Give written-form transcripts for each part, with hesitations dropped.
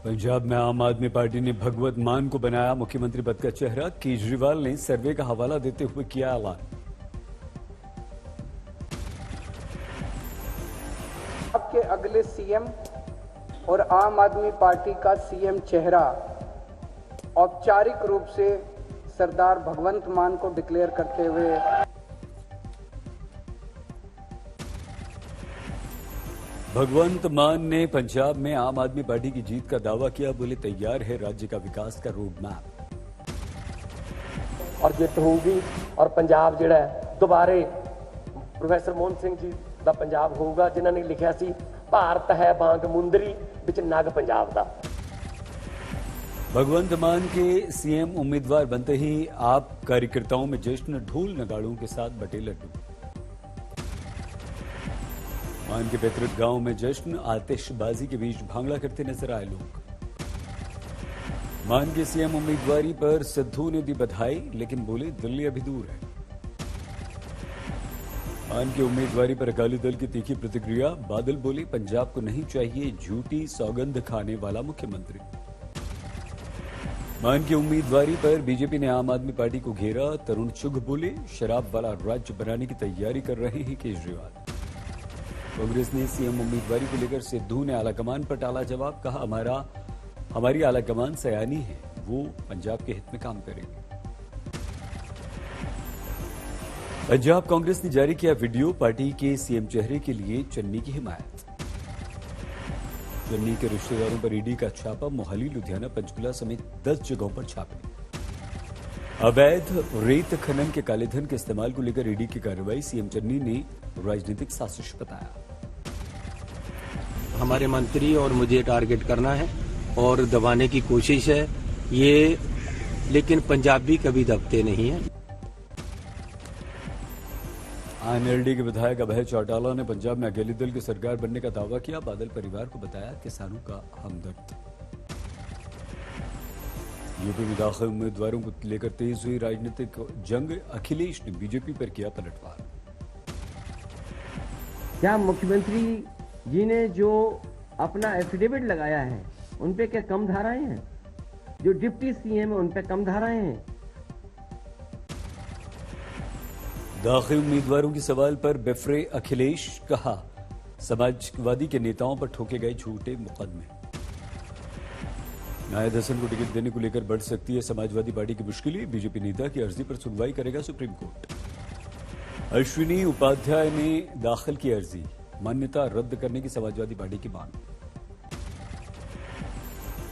पंजाब में आम आदमी पार्टी ने भगवत मान को बनाया मुख्यमंत्री पद का चेहरा। केजरीवाल ने सर्वे का हवाला देते हुए किया ऐलान। आपके अगले सीएम और आम आदमी पार्टी का सीएम चेहरा औपचारिक रूप से सरदार भगवंत मान को डिक्लेयर करते हुए भगवंत मान ने पंजाब में आम आदमी पार्टी की जीत का दावा किया। बोले तैयार है राज्य का विकास का रोड मैप और जित होगी और पंजाब जिहड़ा दोबारे प्रोफेसर मोहन सिंह जी ਦਾ पंजाब होगा जिन्होंने लिखा सी भारत है बांग मुंदरी विच नग पंजाब दा। भगवंत मान के सीएम उम्मीदवार बनते ही आप कार्यकर्ताओं में जश्न, ढोल नगाड़ों के साथ बटे लड्डू। मान के पैतृक गांव में जश्न, आतिशबाजी के बीच भांगड़ा करते नजर आए लोग। मान के सीएम उम्मीदवारी पर सिद्धू ने दी बधाई, लेकिन बोले दिल्ली अभी दूर है। मान की उम्मीदवारी पर अकाली दल की तीखी प्रतिक्रिया। बादल बोले पंजाब को नहीं चाहिए झूठी सौगंध खाने वाला मुख्यमंत्री। मान की उम्मीदवारी पर बीजेपी ने आम आदमी पार्टी को घेरा। तरुण चुघ बोले शराब वाला राज्य बनाने की तैयारी कर रहे हैं केजरीवाल। कांग्रेस ने सीएम उम्मीदवारी को लेकर सिद्धू ने आलाकमान पर टाला जवाब। कहा हमारी आलाकमान सयानी है, वो पंजाब के हित में काम करेगी। पंजाब कांग्रेस ने जारी किया वीडियो, पार्टी के सीएम चेहरे के लिए चन्नी की हिमायत। चन्नी के रिश्तेदारों पर ईडी का छापा। मोहाली, लुधियाना, पंचकुला समेत 10 जगहों पर छापे। अवैध रेत खनन के कालेधन के इस्तेमाल को लेकर ईडी की कार्रवाई। सीएम चन्नी ने राजनीतिक साजिश बताया। हमारे मंत्री और मुझे टारगेट करना है और दबाने की कोशिश है ये, लेकिन पंजाबी कभी दबते नहीं है। आईएनएलडी के विधायक अभय चौटाला ने पंजाब में अकेली दल की सरकार बनने का दावा किया। बादल परिवार को बताया किसानों का हमदर्द। यूपी में दाखिल उम्मीदवारों को लेकर तेज हुई राजनीतिक जंग। अखिलेश ने बीजेपी पर किया पलटवार। क्या मुख्यमंत्री जी ने जो अपना एफिडेविट लगाया है उन पे क्या कम धाराएं हैं? जो डिप्टी सीएम है उन पे कम धाराएं हैं? दाखिल उम्मीदवारों के सवाल पर बिफरे अखिलेश। कहा समाजवादी के नेताओं पर ठोके गए झूठे मुकदमे। नायद हसन को टिकट देने को लेकर बढ़ सकती है समाजवादी पार्टी की मुश्किलें। बीजेपी नेता की अर्जी पर सुनवाई करेगा सुप्रीम कोर्ट। अश्विनी उपाध्याय ने दाखिल की अर्जी, मान्यता रद्द करने की समाजवादी पार्टी की मांग।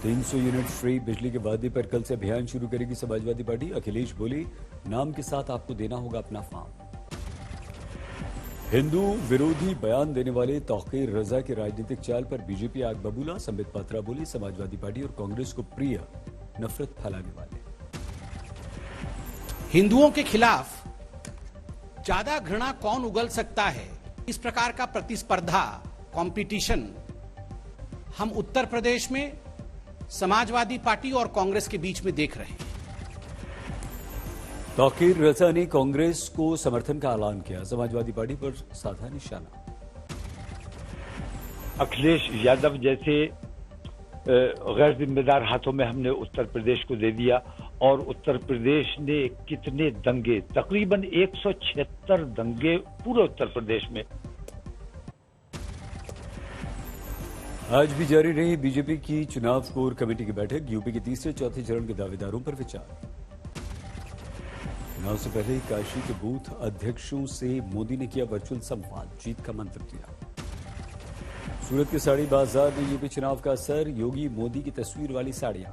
300 यूनिट फ्री बिजली के वादे पर कल से अभियान शुरू करेगी समाजवादी पार्टी। अखिलेश बोले नाम के साथ आपको देना होगा अपना फॉर्म। हिंदू विरोधी बयान देने वाले तौकीर रजा की राजनीतिक चाल पर बीजेपी आग बबूला। संबित पात्रा बोली समाजवादी पार्टी और कांग्रेस को प्रिय नफरत फैलाने वाले। हिंदुओं के खिलाफ ज्यादा घृणा कौन उगल सकता है? इस प्रकार का प्रतिस्पर्धा, कंपटीशन हम उत्तर प्रदेश में समाजवादी पार्टी और कांग्रेस के बीच में देख रहे हैं। तौकीर रजा ने कांग्रेस को समर्थन का ऐलान किया। समाजवादी पार्टी पर साधा निशाना। अखिलेश यादव जैसे गैर जिम्मेदार हाथों में हमने उत्तर प्रदेश को दे दिया और उत्तर प्रदेश ने कितने दंगे, तकरीबन 176 दंगे पूरे उत्तर प्रदेश में। आज भी जारी रही बीजेपी की चुनाव कोर कमेटी की बैठक। यूपी के तीसरे चौथे चरण के दावेदारों पर विचार। चुनाव से पहले ही काशी के बूथ अध्यक्षों से मोदी ने किया वर्चुअल संवाद, जीत का मंत्र दिया। सूरत के साड़ी बाजार में यूपी चुनाव का असर, योगी मोदी की तस्वीर वाली साड़ियां।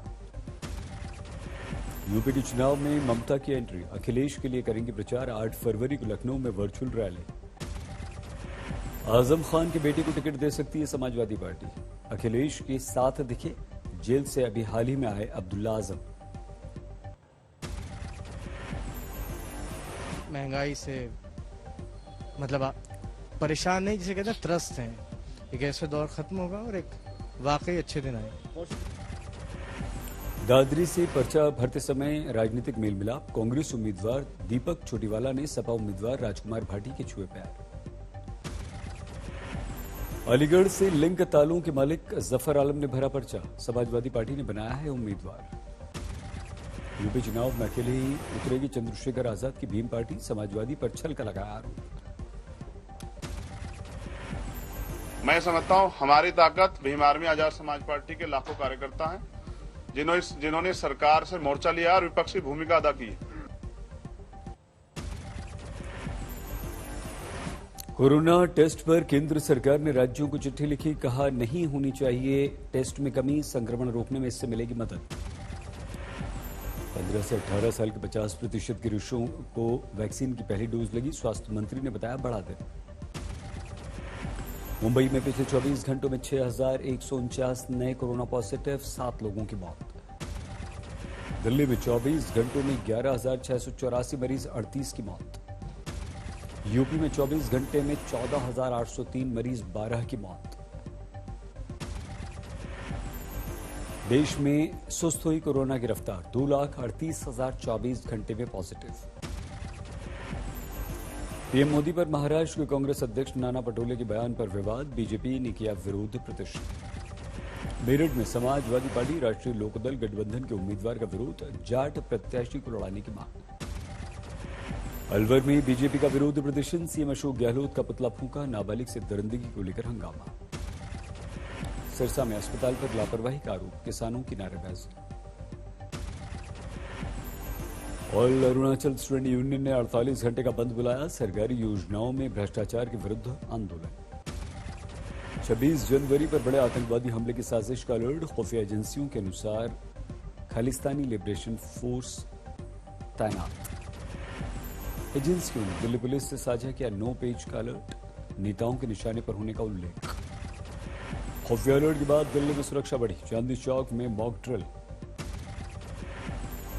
यूपी के चुनाव में ममता की एंट्री, अखिलेश के लिए करेंगे प्रचार। 8 फरवरी को लखनऊ में वर्चुअल रैली। आजम खान के बेटे को टिकट दे सकती है समाजवादी पार्टी। अखिलेश के साथ दिखे, जेल से अभी हाल ही में आए अब्दुल्ला आजम। महंगाई से मतलब परेशान नहीं, जिसे कहते हैं त्रस्त हैं। एक ऐसे दौर खत्म होगा और एक वाकई अच्छे दिन आए। दादरी से पर्चा भरते समय राजनीतिक मेल मिलाप। कांग्रेस उम्मीदवार दीपक छोटीवाला ने सपा उम्मीदवार राजकुमार भाटी के छुए पैर। अलीगढ़ से लिंक तालों के मालिक जफर आलम ने भरा पर्चा, समाजवादी पार्टी ने बनाया है उम्मीदवार। यूपी चुनाव में अकेले ही उतरेगी चंद्रशेखर आजाद की भीम पार्टी, समाजवादी पर छल का लगाया आरोप। मैं समझता हूं हमारी ताकत भीम आर्मी आजाद समाज पार्टी के लाखों कार्यकर्ता हैं जिन्होंने सरकार से मोर्चा लिया और विपक्षी भूमिका अदा की। कोरोना टेस्ट पर केंद्र सरकार ने राज्यों को चिट्ठी लिखी, कहा नहीं होनी चाहिए टेस्ट में कमी, संक्रमण रोकने में इससे मिलेगी मदद। 15 से 18 साल के 50% के पुरुषों को वैक्सीन की पहली डोज लगी, स्वास्थ्य मंत्री ने बताया बड़ा दिन। मुंबई में पिछले 24 घंटों में 6,149 नए कोरोना पॉजिटिव, 7 लोगों की मौत। दिल्ली में 24 घंटों में 11,684 मरीज, 38 की मौत। यूपी में 24 घंटे में 14,803 मरीज, 12 की मौत। देश में सुस्त हुई कोरोना की रफ्तार, 2,38,024 घंटे में पॉजिटिव। पीएम मोदी पर महाराष्ट्र के कांग्रेस अध्यक्ष नाना पटोले के बयान पर विवाद, बीजेपी ने किया विरोध प्रदर्शन। मेरठ में समाजवादी पार्टी राष्ट्रीय लोकदल गठबंधन के उम्मीदवार का विरोध, जाट प्रत्याशी को लड़ाने की मांग। अलवर में बीजेपी का विरोध प्रदर्शन, सीएम अशोक गहलोत का पुतला फूंका, नाबालिग से दरिंदगी को लेकर हंगामा। सिरसा में अस्पताल पर लापरवाही का आरोप, किसानों की नारेबाजी। ऑल अरुणाचल स्टूडेंट यूनियन ने 48 घंटे का बंद बुलाया, सरकारी योजनाओं में भ्रष्टाचार के विरुद्ध आंदोलन। 26 जनवरी पर बड़े आतंकवादी हमले की साजिश का अलर्ट, खुफिया एजेंसियों के अनुसार खालिस्तानी लिबरेशन फोर्स तैनात। एजेंसियों ने दिल्ली पुलिस से साझा किया 9 पेज का अलर्ट, नेताओं के निशाने पर होने का उल्लेख। खुफिया अलर्ट के बाद दिल्ली में सुरक्षा बढ़ी, चांदनी चौक में मॉक ड्रिल।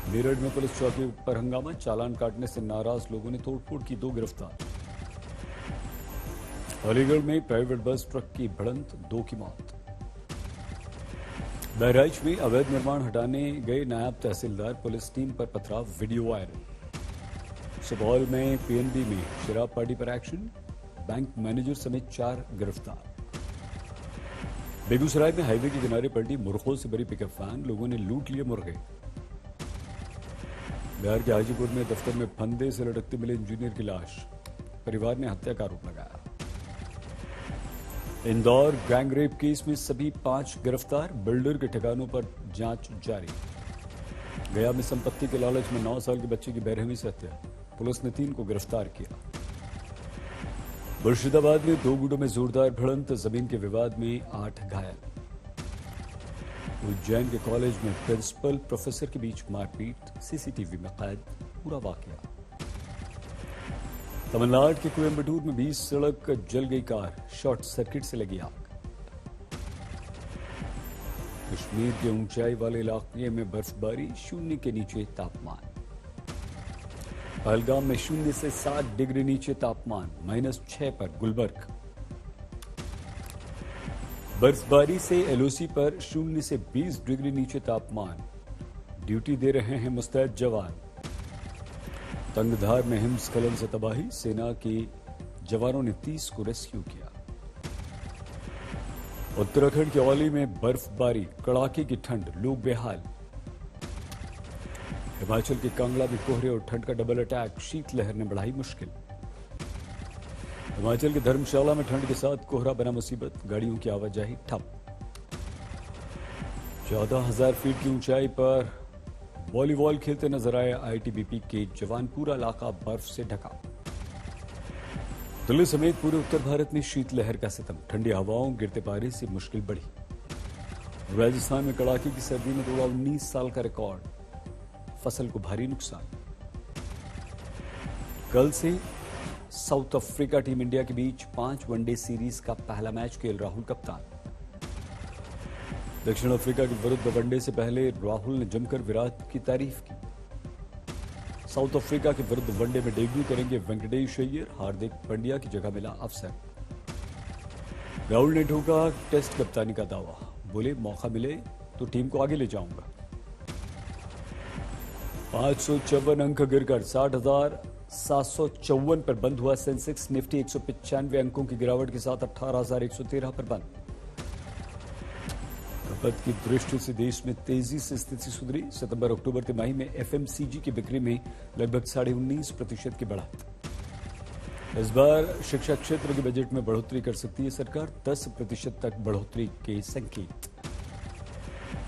मेरठ में पुलिस चौकी पर हंगामा, चालान काटने से नाराज लोगों ने तोड़फोड़ की, 2 गिरफ्तार। अलीगढ़ में प्राइवेट बस ट्रक की भिड़ंत, 2 की मौत। बहराइच में अवैध निर्माण हटाने गए नायब तहसीलदार पुलिस टीम पर पथराव, वीडियो वायरल। सुपौल में पीएनबी में शराब पार्टी पर एक्शन, बैंक मैनेजर समेत 4 गिरफ्तार। बेगूसराय में हाईवे के किनारे पलटी मुर्गों से भरी पिकअप वैन, लोगों ने लूट लिए मुर्गे। बिहार के हाजीपुर में दफ्तर में फंदे से लटकते मिले इंजीनियर की लाश, परिवार ने हत्या का आरोप लगाया। इंदौर गैंग रेप केस में सभी 5 गिरफ्तार, बिल्डर के ठिकानों पर जांच जारी। गया में संपत्ति के लालच में 9 साल के बच्चे की बेरहमी से हत्या, पुलिस ने 3 को गिरफ्तार किया। मुर्शिदाबाद में 2 गुटों में जोरदार भिड़ंत, जमीन के विवाद में 8 घायल। उज्जैन के कॉलेज में प्रिंसिपल प्रोफेसर के बीच मारपीट, सीसीटीवी में कैद पूरा वाकया। तमिलनाडु के कोयम्बटूर में 20 सड़क जल गई कार, शॉर्ट सर्किट से लगी आग। कश्मीर के ऊंचाई वाले इलाके में बर्फबारी, 0 के नीचे तापमान। पहलगाम में 0 से 7 डिग्री नीचे तापमान, -6 पर गुलबर्ग। बर्फबारी से एलओसी पर 0 से 20 डिग्री नीचे तापमान, ड्यूटी दे रहे हैं मुस्तैद जवान। तंगधार में हिमस्खलन से तबाही, सेना के जवानों ने 30 को रेस्क्यू किया। उत्तराखंड के औली में बर्फबारी, कड़ाके की ठंड, लोग बेहाल। हिमाचल के कांगड़ा में कोहरे और ठंड का डबल अटैक, शीतलहर ने बढ़ाई मुश्किल। हिमाचल के धर्मशाला में ठंड के साथ कोहरा बना मुसीबत, गाड़ियों की आवाजाही ठप। 14,000 फीट की ऊंचाई पर वॉलीबॉल खेलते नजर आए आईटीबीपी के जवान, पूरा इलाका बर्फ से ढका। दिल्ली समेत पूरे उत्तर भारत में शीतलहर का सितम, ठंडी हवाओं, गिरते पारे से मुश्किल बढ़ी। राजस्थान में कड़ाके की सर्दी ने तोड़ा 19 साल का रिकॉर्ड, फसल को भारी नुकसान। कल से साउथ अफ्रीका टीम इंडिया के बीच 5 वनडे सीरीज का पहला मैच खेल राहुल कप्तान। दक्षिण अफ्रीका के विरुद्ध वनडे से पहले राहुल ने जमकर विराट की तारीफ की। साउथ अफ्रीका के विरुद्ध वनडे में डेब्यू करेंगे वेंकटेश अय्यर, हार्दिक पांड्या की जगह मिला अवसर। राहुल ने ठोका टेस्ट कप्तानी का दावा, बोले मौका मिले तो टीम को आगे ले जाऊंगा। 554 अंक गिरकर 754 पर बंद हुआ सेंसेक्स। निफ्टी 195 अंकों की गिरावट के साथ 18,113 पर बंद। खपत की दृष्टि से देश में तेजी से स्थिति सुधरी। सितंबर अक्टूबर तिमाही में एफएमसीजी की बिक्री में लगभग 19.5% की बढ़त। इस बार शिक्षा क्षेत्र के बजट में बढ़ोतरी कर सकती है सरकार, 10% तक बढ़ोतरी के संकेत।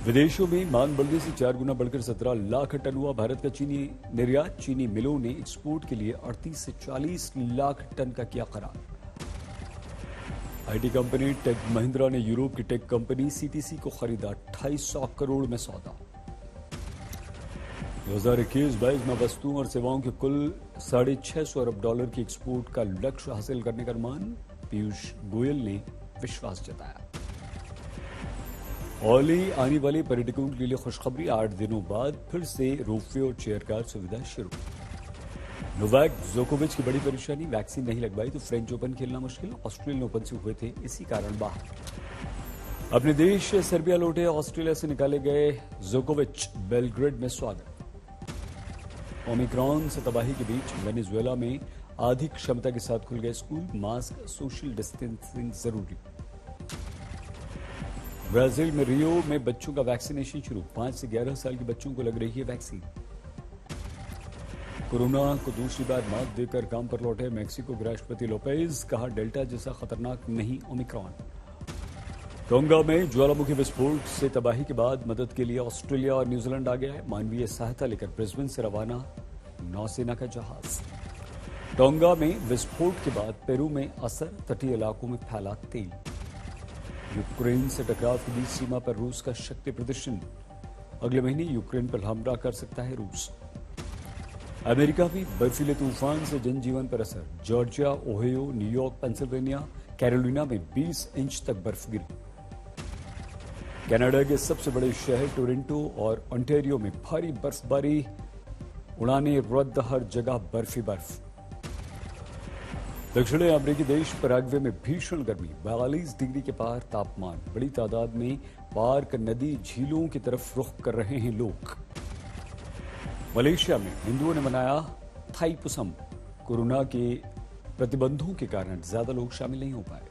विदेशों में मांग बढ़ने से 4 गुना बढ़कर 17 लाख टन हुआ भारत का चीनी निर्यात। चीनी मिलों ने एक्सपोर्ट के लिए 38 से 40 लाख टन का किया करार। आईटी कंपनी टेक महिंद्रा ने यूरोप की टेक कंपनी सीटीसी को खरीदा 2,250 करोड़ में सौदा। 2021-22 में वस्तुओं और सेवाओं के कुल $650 अरब की एक्सपोर्ट का लक्ष्य हासिल करने का अनुमान पीयूष गोयल ने विश्वास जताया। ओली आने वाले पर्यटकों के लिए खुशखबरी, 8 दिनों बाद फिर से रोपवे और चेयर कार सुविधा शुरू। नोवाक जोकोविच की बड़ी परेशानी, वैक्सीन नहीं लगवाई तो फ्रेंच ओपन खेलना मुश्किल। ऑस्ट्रेलियन ओपन से हुए थे इसी कारण बाहर। अपने देश सर्बिया लौटे ऑस्ट्रेलिया से निकाले गए जोकोविच बेलग्रेड में स्वागत। ओमिक्रॉन से तबाही के बीच वेनेजुएला में आधी क्षमता के साथ खुल गए स्कूल। मास्क, सोशल डिस्टेंसिंग जरूरी। ब्राजील में रियो में बच्चों का वैक्सीनेशन शुरू। 5 से 11 साल के बच्चों को लग रही है वैक्सीन। कोरोना को दूसरी बार मात देकर काम पर लौटे मेक्सिको के राष्ट्रपति लोपेज, कहा डेल्टा जैसा खतरनाक नहीं ओमिक्रॉन। टोंगा में ज्वालामुखी विस्फोट से तबाही के बाद मदद के लिए ऑस्ट्रेलिया और न्यूजीलैंड आ गया है। मानवीय सहायता लेकर ब्रिस्बेन से रवाना नौसेना का जहाज। टोंगा में विस्फोट के बाद पेरू में असर, तटीय इलाकों में फैला तेल। यूक्रेन से टकराव के बीच सीमा पर रूस का शक्ति प्रदर्शन। अगले महीने यूक्रेन पर हमला कर सकता है रूस। अमेरिका भी बर्फीले तूफान से जनजीवन पर असर। Georgia, Ohio, New York, Pennsylvania, Carolina में 20 इंच तक बर्फ गिरी। कनाडा के सबसे बड़े शहर टोरंटो और ओंटारियो में भारी बर्फबारी, उड़ानें रद्द, हर जगह बर्फ ही बर्फ। दक्षिणी अमेरिकी देश पैराग्वे में भीषण गर्मी, 42 डिग्री के पार तापमान। बड़ी तादाद में पार्क, नदी, झीलों की तरफ रुख कर रहे हैं लोग। मलेशिया में हिंदुओं ने मनाया थाईपुसम। कोरोना के प्रतिबंधों के कारण ज्यादा लोग शामिल नहीं हो पाए।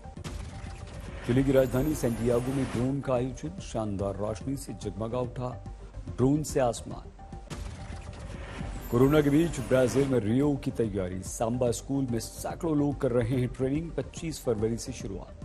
चिली की राजधानी सैंटियागो में ड्रोन का आयोजन। शानदार रोशनी से जगमगा उठा ड्रोन से आसमान। कोरोना के बीच ब्राजील में रियो की तैयारी। सांबा स्कूल में सैकड़ों लोग कर रहे हैं ट्रेनिंग। 25 फरवरी से शुरुआत।